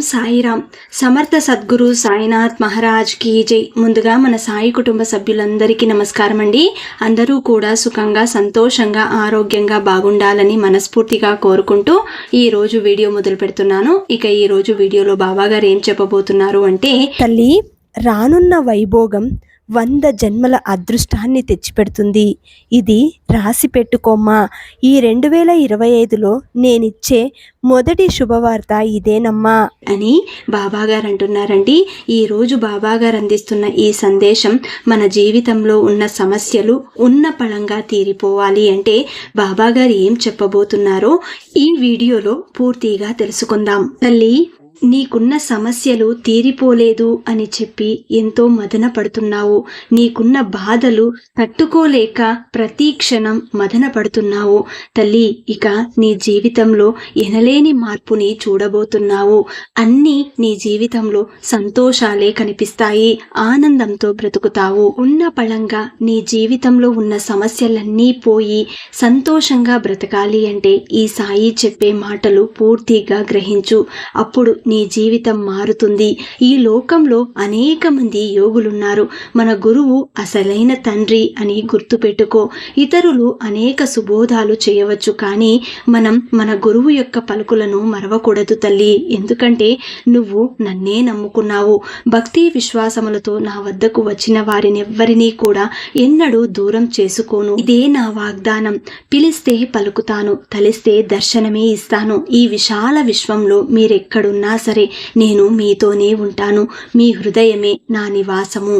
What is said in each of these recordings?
సాయిరామ్. సమర్థ సద్గురు సాయినాథ్ మహారాజ్ కీ జై. ముందుగా మన సాయి కుటుంబ సభ్యులందరికీ నమస్కారం అండి. అందరూ కూడా సుఖంగా, సంతోషంగా, ఆరోగ్యంగా బాగుండాలని మనస్ఫూర్తిగా కోరుకుంటూ ఈ రోజు వీడియో మొదలు పెడుతున్నాను. ఇక ఈ రోజు వీడియోలో బాబాగారు ఏం చెప్పబోతున్నారు అంటే, తల్లి, రానున్న వైభోగం 100 జన్మల అదృష్టాన్ని తెచ్చిపెడుతుంది. ఇది రాసి పెట్టుకోమ్మా. ఈ 2025లో నేనిచ్చే మొదటి శుభవార్త ఇదేనమ్మా అని బాబాగారు అంటున్నారండి. ఈ రోజు బాబాగారు అందిస్తున్న ఈ సందేశం మన జీవితంలో ఉన్న సమస్యలు ఉన్న పళంగా తీరిపోవాలి అంటే బాబాగారు ఏం చెప్పబోతున్నారో ఈ వీడియోలో పూర్తిగా తెలుసుకుందాం. తల్లి, నీకున్న సమస్యలు తీరిపోలేదు అని చెప్పి ఎంతో మదన పడుతున్నావు. నీకున్న బాధలు తట్టుకోలేక ప్రతి క్షణం మదన పడుతున్నావు. తల్లి, ఇక నీ జీవితంలో ఎనలేని మార్పుని చూడబోతున్నావు. అన్నీ నీ జీవితంలో సంతోషాలే కనిపిస్తాయి. ఆనందంతో బ్రతుకుతావు. ఉన్న పళంగా నీ జీవితంలో ఉన్న సమస్యలన్నీ పోయి సంతోషంగా బ్రతకాలి అంటే ఈ సాయి చెప్పే మాటలు పూర్తిగా గ్రహించు. అప్పుడు నీ జీవితం మారుతుంది. ఈ లోకంలో అనేక మంది యోగులున్నారు. మన గురువు అసలైన తండ్రి అని గుర్తుపెట్టుకో. ఇతరులు అనేక సుబోధాలు చేయవచ్చు, కానీ మనం మన గురువు యొక్క పలుకులను మరవకూడదు తల్లి. ఎందుకంటే నువ్వు నన్నే నమ్ముకున్నావు. భక్తి విశ్వాసములతో నా వద్దకు వచ్చిన వారినెవ్వరినీ కూడా ఎన్నడూ దూరం చేసుకోను. ఇదే నా వాగ్దానం. పిలిస్తే పలుకుతాను, తలిస్తే దర్శనమే ఇస్తాను. ఈ విశాల విశ్వంలో మీరెక్కడున్నా సరే నేను మీతోనే ఉంటాను. మీ హృదయమే నా నివాసము.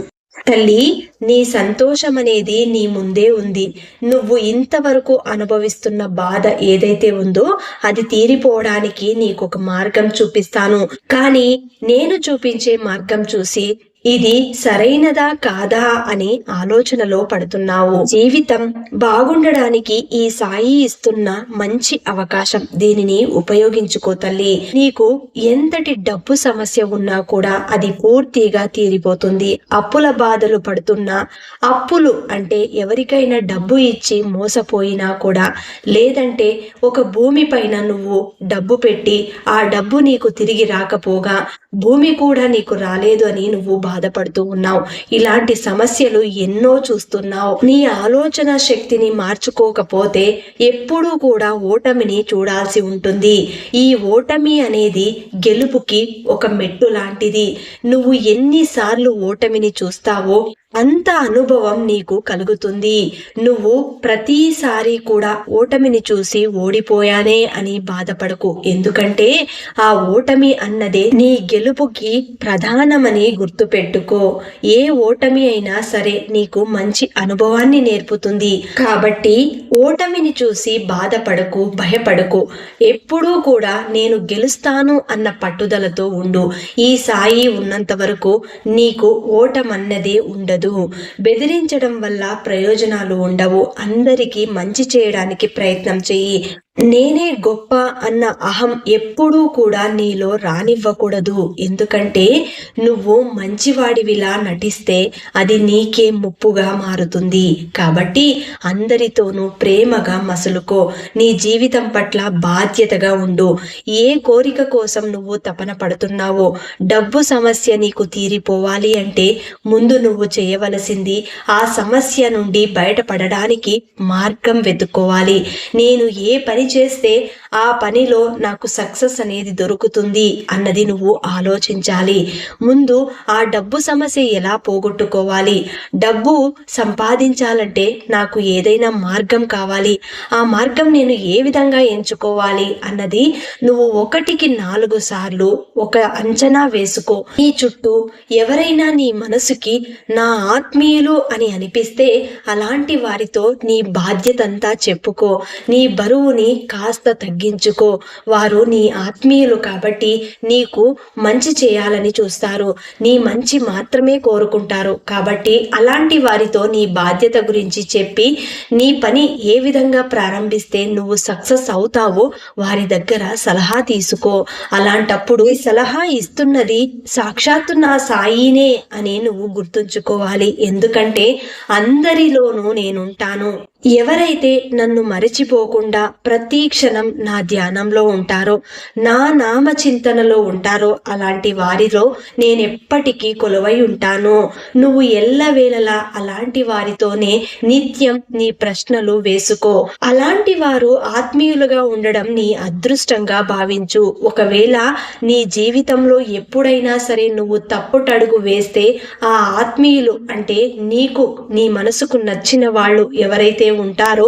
తల్లి, నీ సంతోషం అనేది నీ ముందే ఉంది. నువ్వు ఇంతవరకు అనుభవిస్తున్న బాధ ఏదైతే ఉందో అది తీరిపోవడానికి నీకు ఒక మార్గం చూపిస్తాను. కానీ నేను చూపించే మార్గం చూసి ఇది సరైనదా కాదా అని ఆలోచనలో పడుతున్నావు. జీవితం బాగుండడానికి ఈ సాయి ఇస్తున్న మంచి అవకాశం. దీనిని ఉపయోగించుకో తల్లి. నీకు ఎంతటి డబ్బు సమస్య ఉన్నా కూడా అది పూర్తిగా తీరిపోతుంది. అప్పుల బాధలు పడుతున్నా, అప్పులు అంటే ఎవరికైనా డబ్బు ఇచ్చి మోసపోయినా కూడా, లేదంటే ఒక భూమి పైన నువ్వు డబ్బు పెట్టి ఆ డబ్బు నీకు తిరిగి రాకపోగా భూమి కూడా నీకు రాలేదు అని నువ్వు బాధపడుతూ ఉన్నావు. ఇలాంటి సమస్యలు ఎన్నో చూస్తున్నావు. నీ ఆలోచన శక్తిని మార్చుకోకపోతే ఎప్పుడూ కూడా ఓటమిని చూడాల్సి ఉంటుంది. ఈ ఓటమి అనేది గెలుపుకి ఒక మెట్టు లాంటిది. నువ్వు ఎన్నిసార్లు ఓటమిని చూస్తావో అంత అనుభవం నీకు కలుగుతుంది. నువ్వు ప్రతిసారి కూడా ఓటమిని చూసి ఓడిపోయానే అని బాధపడకు. ఎందుకంటే ఆ ఓటమి అన్నదే నీ గెలుపుకి ప్రధానమని గుర్తుపెట్టుకో. ఏ ఓటమి అయినా సరే నీకు మంచి అనుభవాన్ని నేర్పుతుంది. కాబట్టి ఓటమిని చూసి బాధపడకు, భయపడకు. ఎప్పుడూ కూడా నేను గెలుస్తాను అన్న పట్టుదలతో ఉండు. ఈ సాయి ఉన్నంత వరకు నీకు ఓటమన్నదే ఉండదు. బెదిరించడం వల్ల ప్రయోజనాలు ఉండవు. అందరికీ మంచి చేయడానికి ప్రయత్నం చెయ్యి. నేనే గొప్ప అన్న అహం ఎప్పుడూ కూడా నీలో రానివ్వకూడదు. ఎందుకంటే నువ్వు మంచివాడివిలా నటిస్తే అది నీకే ముప్పుగా మారుతుంది. కాబట్టి అందరితోనూ ప్రేమగా మసులుకో. నీ జీవితం పట్ల బాధ్యతగా ఉండు. ఏ కోరిక కోసం నువ్వు తపన పడుతున్నావో, డబ్బు సమస్య నీకు తీరిపోవాలి అంటే ముందు నువ్వు చేయవలసింది ఆ సమస్య నుండి బయటపడడానికి మార్గం వెతుక్కోవాలి. నేను ఏ పని చేస్తే ఆ పనిలో నాకు సక్సెస్ అనేది దొరుకుతుంది అన్నది నువ్వు ఆలోచించాలి. ముందు ఆ డబ్బు సమస్య ఎలా పోగొట్టుకోవాలి, డబ్బు సంపాదించాలంటే నాకు ఏదైనా మార్గం కావాలి, ఆ మార్గం నేను ఏ విధంగా ఎంచుకోవాలి అన్నది నువ్వు 1కి 4 సార్లు ఒక అంచనా వేసుకో. నీ చుట్టూ ఎవరైనా నీ మనసుకి నా ఆత్మీయులు అని అనిపిస్తే అలాంటి వారితో నీ బాధ్యతంతా చెప్పుకో. నీ బరువుని కాస్త తగ్గించుకో. వారు నీ ఆత్మీయులు కాబట్టి నీకు మంచి చేయాలని చూస్తారు. నీ మంచి మాత్రమే కోరుకుంటారు. కాబట్టి అలాంటి వారితో నీ బాధ్యత గురించి చెప్పి నీ పని ఏ విధంగా ప్రారంభిస్తే నువ్వు సక్సెస్ అవుతావో వారి దగ్గర సలహా తీసుకో. అలాంటప్పుడు ఈ సలహా ఇస్తున్నది సాక్షాత్తు నా సాయినే అని నువ్వు గుర్తుంచుకోవాలి. ఎందుకంటే అందరిలోనూ నేనుంటాను. ఎవరైతే నన్ను మరిచిపోకుండా ప్రతి క్షణం నా ధ్యానంలో ఉంటారో, నా నామ చింతనలో ఉంటారో, అలాంటి వారిలో నేనెప్పటికీ కొలువై ఉంటాను. నువ్వు ఎల్లవేళలా అలాంటి వారితోనే నిత్యం నీ ప్రశ్నలు వేసుకో. అలాంటి వారు ఆత్మీయులుగా ఉండడం నీ అదృష్టంగా భావించు. ఒకవేళ నీ జీవితంలో ఎప్పుడైనా సరే నువ్వు తప్పుటడుగు వేస్తే ఆ ఆత్మీయులు అంటే నీకు నీ మనసుకు నచ్చిన వాళ్ళు ఎవరైతే ఉంటారో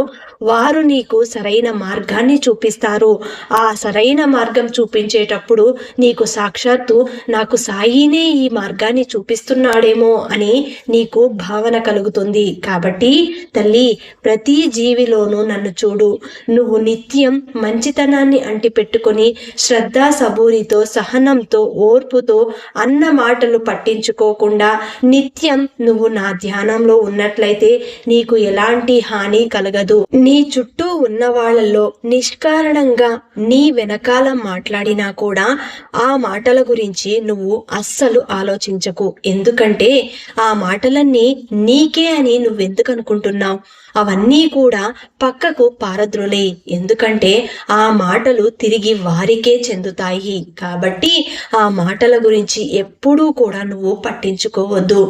వారు నీకు సరైన మార్గాన్ని చూపిస్తారు. ఆ సరైన మార్గం చూపించేటప్పుడు నీకు సాక్షాత్తు నాకు సాయినే ఈ మార్గాన్ని చూపిస్తున్నాడేమో అని నీకు భావన కలుగుతుంది. కాబట్టి తల్లి, ప్రతి జీవిలోనూ నన్ను చూడు. నువ్వు నిత్యం మంచితనాన్ని అంటిపెట్టుకొని శ్రద్ధ సబూరితో, సహనంతో, ఓర్పుతో అన్న మాటలు పట్టించుకోకుండా నిత్యం నువ్వు నా ధ్యానంలో ఉన్నట్లయితే నీకు ఎలాంటి హాని కలగదు. నీ చుట్టూ ఉన్న వాళ్ళల్లో నిష్కారణంగా నీ వెనకాల మాట్లాడినా కూడా ఆ మాటల గురించి నువ్వు అస్సలు ఆలోచించకు. ఎందుకంటే ఆ మాటలన్నీ నీకే అని నువ్వెందుకు అనుకుంటున్నావు? అవన్నీ కూడా పక్కకు పారద్రోలే. ఎందుకంటే ఆ మాటలు తిరిగి వారికే చెందుతాయి. కాబట్టి ఆ మాటల గురించి ఎప్పుడూ కూడా నువ్వు పట్టించుకోవద్దు.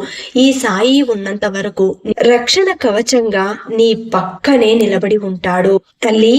ఈ సాయి ఉన్నంత వరకు రక్షణ కవచంగా నీ పక్కనే నిలబడి ఉంటాడు. తల్లి,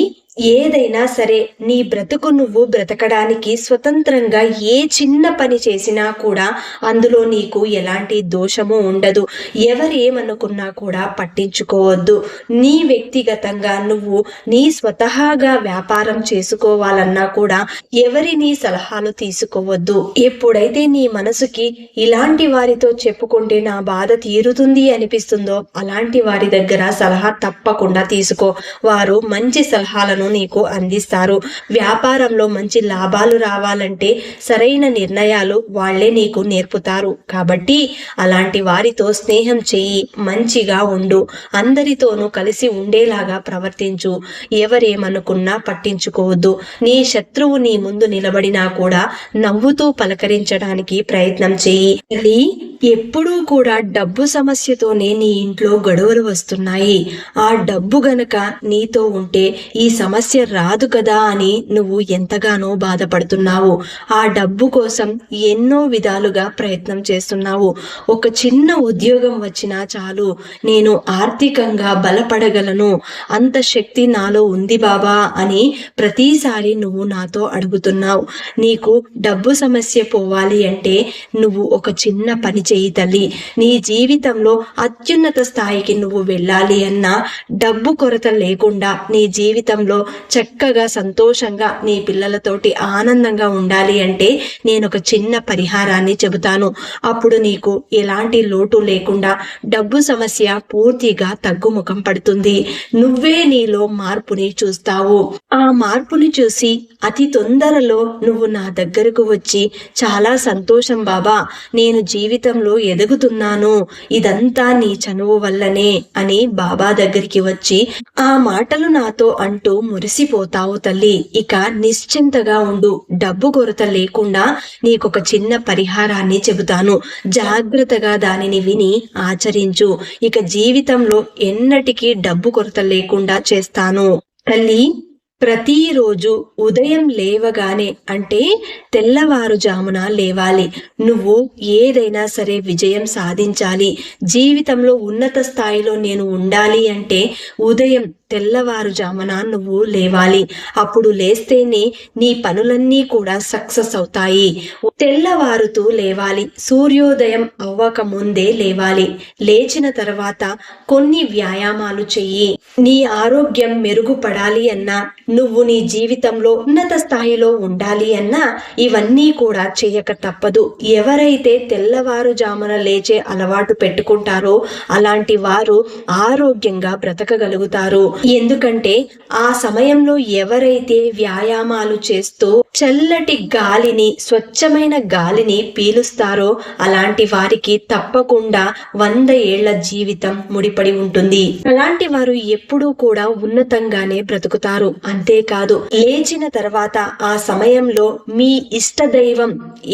ఏదైనా సరే నీ బ్రతుకు నువ్వు బ్రతకడానికి స్వతంత్రంగా ఏ చిన్న పని చేసినా కూడా అందులో నీకు ఎలాంటి దోషము ఉండదు. ఎవరేమనుకున్నా కూడా పట్టించుకోవద్దు. నీ వ్యక్తిగతంగా నువ్వు నీ స్వతహాగా వ్యాపారం చేసుకోవాలన్నా కూడా ఎవరిని సలహాలు తీసుకోవద్దు. ఎప్పుడైతే నీ మనసుకి ఇలాంటి వారితో చెప్పుకుంటే నా బాధ తీరుతుంది అనిపిస్తుందో అలాంటి వారి దగ్గర సలహా తప్పకుండా తీసుకో. వారు మంచి సలహాలను నీకు అందిస్తారు. వ్యాపారంలో మంచి లాభాలు రావాలంటే సరైన నిర్ణయాలు వాళ్లే నీకు నేర్పుతారు. కాబట్టి అలాంటి వారితో స్నేహం చెయ్యి, మంచిగా ఉండు, అందరితోనూ కలిసి ఉండేలాగా ప్రవర్తించు. ఎవరేమనుకున్నా పట్టించుకోవద్దు. నీ శత్రువు నీ ముందు నిలబడినా కూడా నవ్వుతూ పలకరించడానికి ప్రయత్నం చెయ్యి. ఎప్పుడూ కూడా డబ్బు సమస్యతోనే నీ ఇంట్లో గొడవలు వస్తున్నాయి. ఆ డబ్బు గనక నీతో ఉంటే ఈ సమస్య రాదు కదా అని నువ్వు ఎంతగానో బాధపడుతున్నావు. ఆ డబ్బు కోసం ఎన్నో విధాలుగా ప్రయత్నం చేస్తున్నావు. ఒక చిన్న ఉద్యోగం వచ్చినా చాలు, నేను ఆర్థికంగా బలపడగలను, అంత శక్తి నాలో ఉంది బాబా అని ప్రతిసారి నువ్వు నాతో అడుగుతున్నావు. నీకు డబ్బు సమస్య పోవాలి అంటే నువ్వు ఒక చిన్న పని చేయి తల్లి. నీ జీవితంలో అత్యున్నత స్థాయికి నువ్వు వెళ్ళాలి అన్నా, డబ్బు కొరత లేకుండా నీ జీవితంలో చక్కగా సంతోషంగా నీ పిల్లలతోటి ఆనందంగా ఉండాలి అంటే నేను ఒక చిన్న పరిహారాన్ని చెబుతాను. అప్పుడు నీకు ఎలాంటి లోటు లేకుండా డబ్బు సమస్య పూర్తిగా తగ్గుముఖం పడుతుంది. నువ్వే నీలో మార్పుని చూస్తావు. ఆ మార్పుని చూసి అతి తొందరలో నువ్వు నా దగ్గరకు వచ్చి చాలా సంతోషం బాబా, నేను జీవితంలో ఎదుగుతున్నాను, ఇదంతా నీ చనువు వల్లనే అని బాబా దగ్గరికి వచ్చి ఆ మాటలు నాతో అంటూ మురిసిపోతావు తల్లి. ఇక నిశ్చింతగా ఉండు. డబ్బు కొరత లేకుండా నీకొక చిన్న పరిహారాన్ని చెబుతాను. జాగ్రత్తగా దానిని విని ఆచరించు. ఇక జీవితంలో ఎన్నటికీ డబ్బు కొరత లేకుండా చేస్తాను. తల్లి, ప్రతిరోజు ఉదయం లేవగానే అంటే తెల్లవారుజామున లేవాలి. నువ్వు ఏదైనా సరే విజయం సాధించాలి, జీవితంలో ఉన్నత స్థాయిలో నేను ఉండాలి అంటే ఉదయం తెల్లవారుజామున నువ్వు లేవాలి. అప్పుడు లేస్తేనే నీ పనులన్నీ కూడా సక్సెస్ అవుతాయి. తెల్లవారుతూ లేవాలి. సూర్యోదయం అవ్వక ముందే లేవాలి. లేచిన తర్వాత కొన్ని వ్యాయామాలు చెయ్యి. నీ ఆరోగ్యం మెరుగుపడాలి అన్నా, నువ్వు నీ జీవితంలో ఉన్నత స్థాయిలో ఉండాలి అన్నా ఇవన్నీ కూడా చేయక తప్పదు. ఎవరైతే తెల్లవారుజామున లేచే అలవాటు పెట్టుకుంటారో అలాంటి వారు ఆరోగ్యంగా బ్రతకగలుగుతారు. ఎందుకంటే ఆ సమయంలో ఎవరైతే వ్యాయామాలు చేస్తూ చల్లటి గాలిని, స్వచ్ఛమైన గాలిని పీలుస్తారో అలాంటి వారికి తప్పకుండా 100 ఏళ్ల జీవితం ముడిపడి ఉంటుంది. అలాంటి వారు ఎప్పుడూ కూడా ఉన్నతంగానే బ్రతుకుతారు. అంతేకాదు, లేచిన తర్వాత ఆ సమయంలో మీ ఇష్ట దైవం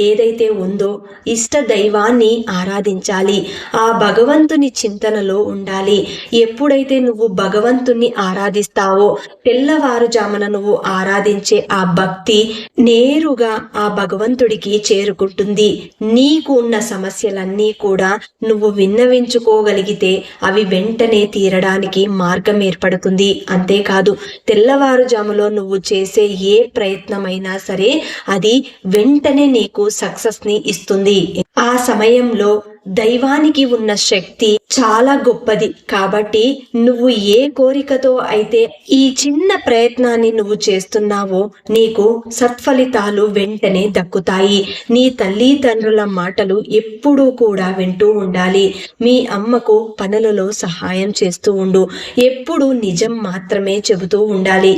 ఏదైతే ఉందో ఇష్ట దైవాన్ని ఆరాధించాలి. ఆ భగవంతుని చింతనలో ఉండాలి. ఎప్పుడైతే నువ్వు భగవంతుని ఆరాధిస్తావో, తెల్లవారుజామున నువ్వు ఆరాధించే ఆ భక్తి నేరుగా ఆ భగవంతుడికి చేరుకుంటుంది. నీకు ఉన్న సమస్యలన్నీ కూడా నువ్వు విన్నవించుకోగలిగితే అవి వెంటనే తీరడానికి మార్గం ఏర్పడుతుంది. అంతేకాదు, తెల్లవారుజాములో నువ్వు చేసే ఏ ప్రయత్నమైనా సరే అది వెంటనే నీకు సక్సెస్ ని ఇస్తుంది. ఆ సమయంలో దైవానికి ఉన్న శక్తి చాలా గొప్పది. కాబట్టి నువ్వు ఏ కోరికతో అయితే ఈ చిన్న ప్రయత్నాన్ని నువ్వు చేస్తున్నావో నీకు సత్ఫలితాలు వెంటనే దక్కుతాయి. నీ తల్లిదండ్రుల మాటలు ఎప్పుడూ కూడా వింటూ ఉండాలి. మీ అమ్మకు పనులలో సహాయం చేస్తూ ఉండు. ఎప్పుడు నిజం మాత్రమే చెబుతూ ఉండాలి.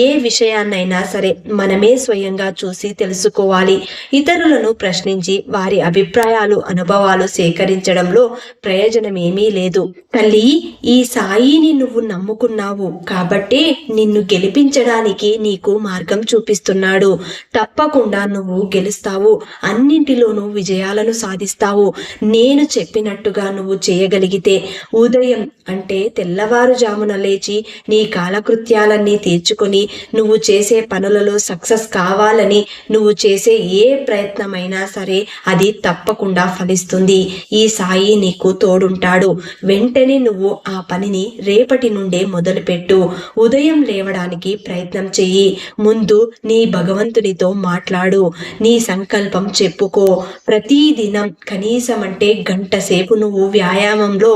ఏ విషయాన్నైనా సరే మనమే స్వయంగా చూసి తెలుసుకోవాలి. ఇతరులను ప్రశ్నించి వారి అభిప్రాయాలు, అనుభవాలు సేకరించడంలో ప్రయోజనం ఏమీ లేదు. తల్లి, ఈ సాయిని నువ్వు నమ్ముకున్నావు కాబట్టే నిన్ను గెలిపించడానికి నీకు మార్గం చూపిస్తున్నాడు. తప్పకుండా నువ్వు గెలుస్తావు. అన్నింటిలోనూ విజయాలను సాధిస్తావు. నేను చెప్పినట్టుగా నువ్వు చేయగలిగితే ఉదయం అంటే తెల్లవారుజామున లేచి నీ కాలకృత్యాలన్నీ తీర్చుకొని నువ్వు చేసే పనులలో సక్సెస్ కావాలని నువ్వు చేసే ఏ ప్రయత్నమైనా సరే అది తప్పకుండా ఫలిస్తుంది. ఈ సాయి నీకు తోడుంటాడు. వెంటనే నువ్వు ఆ పనిని రేపటి నుండే మొదలుపెట్టు. ఉదయం లేవడానికి ప్రయత్నం చెయ్యి. ముందు నీ భగవంతునితో మాట్లాడు. నీ సంకల్పం చెప్పుకో. ప్రతిదినం కనీసం అంటే గంట సేపు నువ్వు వ్యాయామంలో,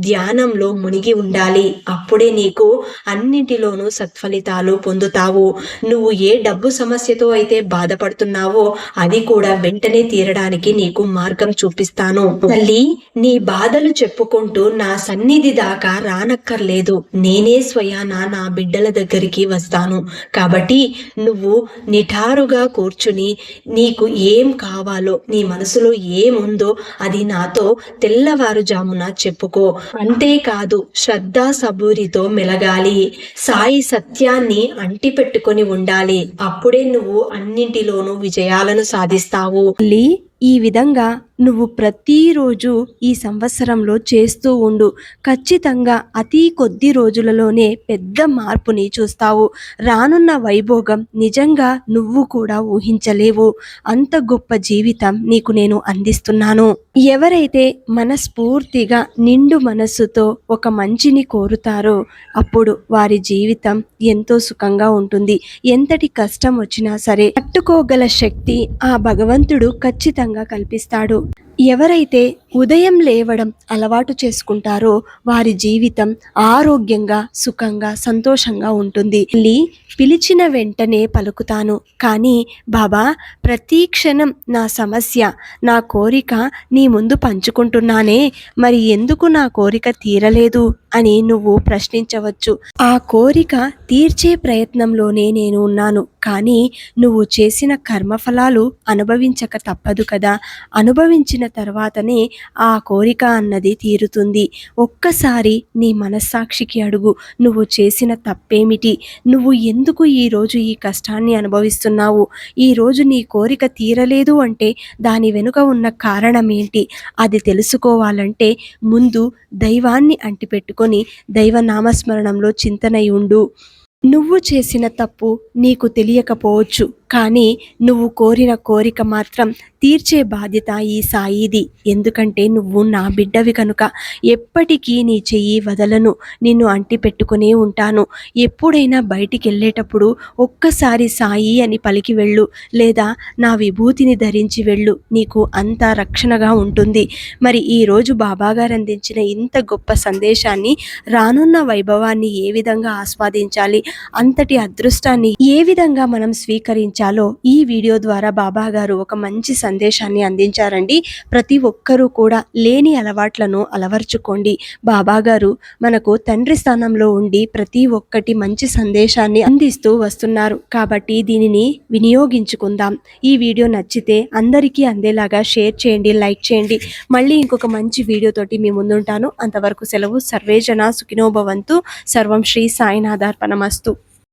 ధ్యానంలో మునిగి ఉండాలి. అప్పుడే నీకు అన్నింటిలోనూ సత్ఫలితాలు పొందుతావు. నువ్వు ఏ డబ్బు సమస్యతో అయితే బాధపడుతున్నావో అది కూడా వెంటనే తీరడానికి నీకు మార్గం చూపిస్తాను. తల్లి, నీ బాధలు చెప్పుకుంటూ నా సన్నిధి దాకా రానక్కర్లేదు. నేనే స్వయాన నా బిడ్డల దగ్గరికి వస్తాను. కాబట్టి నువ్వు నిఠారుగా కూర్చుని నీకు ఏం కావాలో, నీ మనసులో ఏముందో అది నాతో తెల్లవారుజామున చెప్పుకో. అంతేకాదు, శ్రద్ధా సబూరితో మెలగాలి. సాయి సత్యాన్ని అంటిపెట్టుకొని ఉండాలి. అప్పుడే నువ్వు అన్నింటిలోనూ విజయాలను సాధిస్తావు. ఈ విధంగా నువ్వు ప్రతిరోజు ఈ సంవత్సరంలో చేస్తూ ఉండు. ఖచ్చితంగా అతి కొద్ది రోజులలోనే పెద్ద మార్పుని చూస్తావు. రానున్న వైభోగం నిజంగా నువ్వు కూడా ఊహించలేవు. అంత గొప్ప జీవితం నీకు నేను అందిస్తున్నాను. ఎవరైతే మనస్ఫూర్తిగా నిండు మనస్సుతో ఒక మంచిని కోరుతారో అప్పుడు వారి జీవితం ఎంతో సుఖంగా ఉంటుంది. ఎంతటి కష్టం వచ్చినా సరే తట్టుకోగల శక్తి ఆ భగవంతుడు ఖచ్చితంగా కల్పిస్తాడు. ఎవరైతే ఉదయం లేవడం అలవాటు చేసుకుంటారో వారి జీవితం ఆరోగ్యంగా, సుఖంగా, సంతోషంగా ఉంటుంది. పిలిచిన వెంటనే పలుకుతాను, కానీ బాబా ప్రతి క్షణం నా సమస్య, నా కోరిక నీ ముందు పంచుకుంటున్నానే, మరి ఎందుకు నా కోరిక తీరలేదు అని నువ్వు ప్రశ్నించవచ్చు. ఆ కోరిక తీర్చే ప్రయత్నంలోనే నేను ఉన్నాను. కానీ నువ్వు చేసిన కర్మఫలాలు అనుభవించక తప్పదు కదా. అనుభవించిన తర్వాతనే ఆ కోరిక అన్నది తీరుతుంది. ఒక్కసారి నీ మనస్సాక్షికి అడుగు, నువ్వు చేసిన తప్పేమిటి? నువ్వు ఎందుకు ఈరోజు ఈ కష్టాన్ని అనుభవిస్తున్నావు? ఈరోజు నీ కోరిక తీరలేదు అంటే దాని వెనుక ఉన్న కారణం ఏంటి? అది తెలుసుకోవాలంటే ముందు దైవాన్ని అంటిపెట్టుకొని దైవ నామస్మరణంలో చింతనై ఉండు. నువ్వు చేసిన తప్పు నీకు తెలియకపోవచ్చు, కానీ నువ్వు కోరిన కోరిక మాత్రం తీర్చే బాధ్యత ఈ సాయిది. ఎందుకంటే నువ్వు నా బిడ్డవి కనుక ఎప్పటికీ నీ చెయ్యి వదలను, నిన్ను అంటి పెట్టుకునే ఉంటాను. ఎప్పుడైనా బయటికి వెళ్ళేటప్పుడు ఒక్కసారి సాయి అని పలికి వెళ్ళు, లేదా నా విభూతిని ధరించి వెళ్ళు. నీకు అంత రక్షణగా ఉంటుంది. మరి ఈరోజు బాబాగారు అందించిన ఇంత గొప్ప సందేశాన్ని, రానున్న వైభవాన్ని ఏ విధంగా ఆస్వాదించాలి, అంతటి అదృష్టాన్ని ఏ విధంగా మనం స్వీకరించాలో ఈ వీడియో ద్వారా బాబా గారు ఒక మంచి సందేశాన్ని అందించారండి. ప్రతి ఒక్కరూ కూడా లేని అలవాట్లను అలవర్చుకోండి. బాబా గారు మనకు తండ్రి స్థానంలో ఉండి ప్రతి ఒక్కటి మంచి సందేశాన్ని అందిస్తూ వస్తున్నారు. కాబట్టి దీనిని వినియోగించుకుందాం. ఈ వీడియో నచ్చితే అందరికీ అందేలాగా షేర్ చేయండి, లైక్ చేయండి. మళ్ళీ ఇంకొక మంచి వీడియోతోటి మీ ముందుంటాను. అంతవరకు సెలవు. సర్వేజన సుఖినో భవంతు. సర్వం శ్రీ సాయినాథార్పణమస్తు.